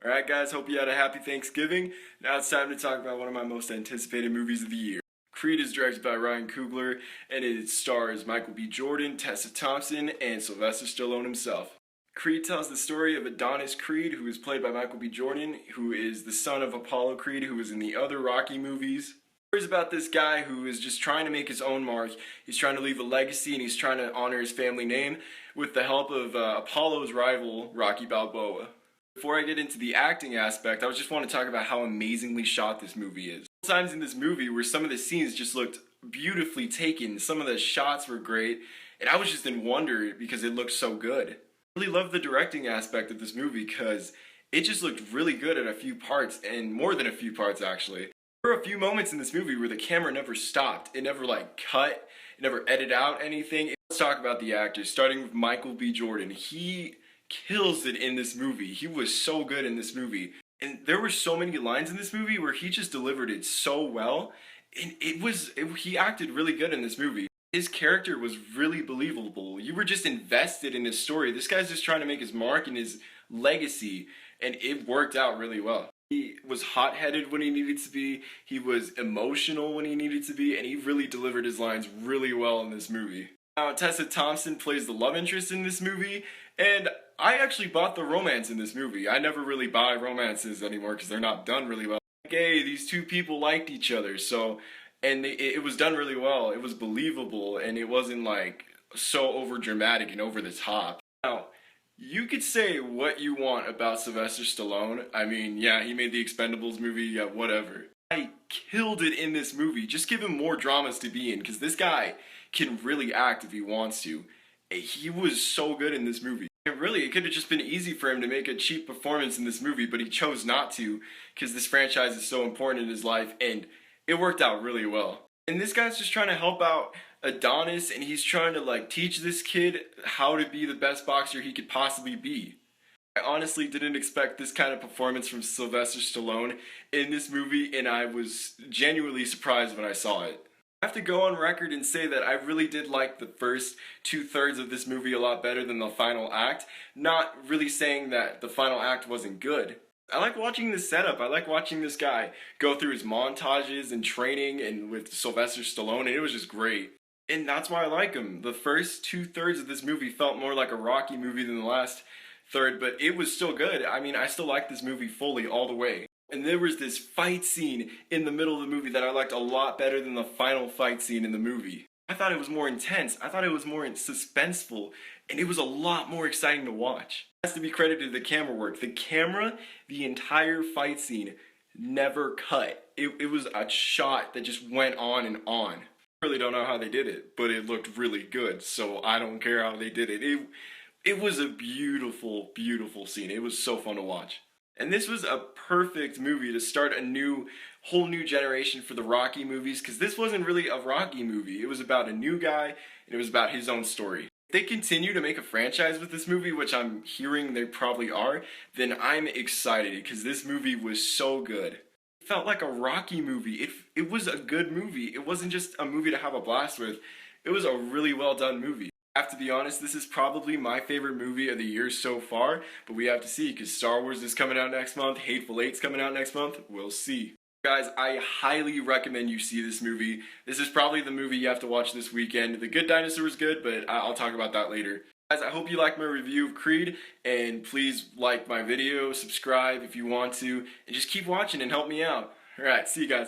Alright guys, hope you had a happy Thanksgiving. Now it's time to talk about one of my most anticipated movies of the year. Creed is directed by Ryan Coogler, and it stars Michael B. Jordan, Tessa Thompson, and Sylvester Stallone himself. Creed tells the story of Adonis Creed, who is played by Michael B. Jordan, who is the son of Apollo Creed, who was in the other Rocky movies. The story is about this guy who is just trying to make his own mark. He's trying to leave a legacy, and he's trying to honor his family name with the help of Apollo's rival, Rocky Balboa. Before I get into the acting aspect, I just want to talk about how amazingly shot this movie is. Times in this movie where some of the scenes just looked beautifully taken, some of the shots were great, and I was just in wonder because it looked so good. I really love the directing aspect of this movie because it just looked really good at a few parts, and more than a few parts actually. There were a few moments in this movie where the camera never stopped, it never cut, it never edited out anything. Let's talk about the actors, starting with Michael B. Jordan. He kills it in this movie. He was so good in this movie. And there were so many lines in this movie where he just delivered it so well. And he acted really good in this movie. His character was really believable. You were just invested in his story. This guy's just trying to make his mark and his legacy, and it worked out really well. He was hot-headed when he needed to be, he was emotional when he needed to be, and he really delivered his lines really well in this movie. Now, Tessa Thompson plays the love interest in this movie, and I actually bought the romance in this movie. I never really buy romances anymore because they're not done really well. Like, hey, these two people liked each other, and it was done really well. It was believable, and it wasn't like so over dramatic and over the top. Now, you could say what you want about Sylvester Stallone. I mean, yeah, he made the Expendables movie, yeah, whatever. I killed it in this movie. Just give him more dramas to be in, because this guy can really act if he wants to. He was so good in this movie. And really, it could have just been easy for him to make a cheap performance in this movie, but he chose not to, because this franchise is so important in his life, and it worked out really well. And this guy's just trying to help out Adonis, and he's trying to teach this kid how to be the best boxer he could possibly be. I honestly didn't expect this kind of performance from Sylvester Stallone in this movie, and I was genuinely surprised when I saw it. I have to go on record and say that I really did like the first 2/3 of this movie a lot better than the final act. Not really saying that the final act wasn't good. I like watching this setup. I like watching this guy go through his montages and training and with Sylvester Stallone, and it was just great. And that's why I like him. The first 2/3 of this movie felt more like a Rocky movie than the last third, but it was still good. I mean, I still like this movie fully all the way. And there was this fight scene in the middle of the movie that I liked a lot better than the final fight scene in the movie. I thought it was more intense, I thought it was more suspenseful, and it was a lot more exciting to watch. It has to be credited to the camera work. The camera, the entire fight scene, never cut. It was a shot that just went on and on. I really don't know how they did it, but it looked really good, so I don't care how they did it. It was a beautiful, beautiful scene. It was so fun to watch. And this was a perfect movie to start a whole new generation for the Rocky movies, because this wasn't really a Rocky movie. It was about a new guy, and it was about his own story. If they continue to make a franchise with this movie, which I'm hearing they probably are, then I'm excited, because this movie was so good. It felt like a Rocky movie. It was a good movie. It wasn't just a movie to have a blast with. It was a really well done movie. I have to be honest, this is probably my favorite movie of the year so far, but we have to see, because Star Wars is coming out next month, Hateful Eight's coming out next month, we'll see. Guys, I highly recommend you see this movie. This is probably the movie you have to watch this weekend. The Good Dinosaur is good, but I'll talk about that later. Guys, I hope you liked my review of Creed, and please like my video, subscribe if you want to, and just keep watching and help me out. Alright, see you guys.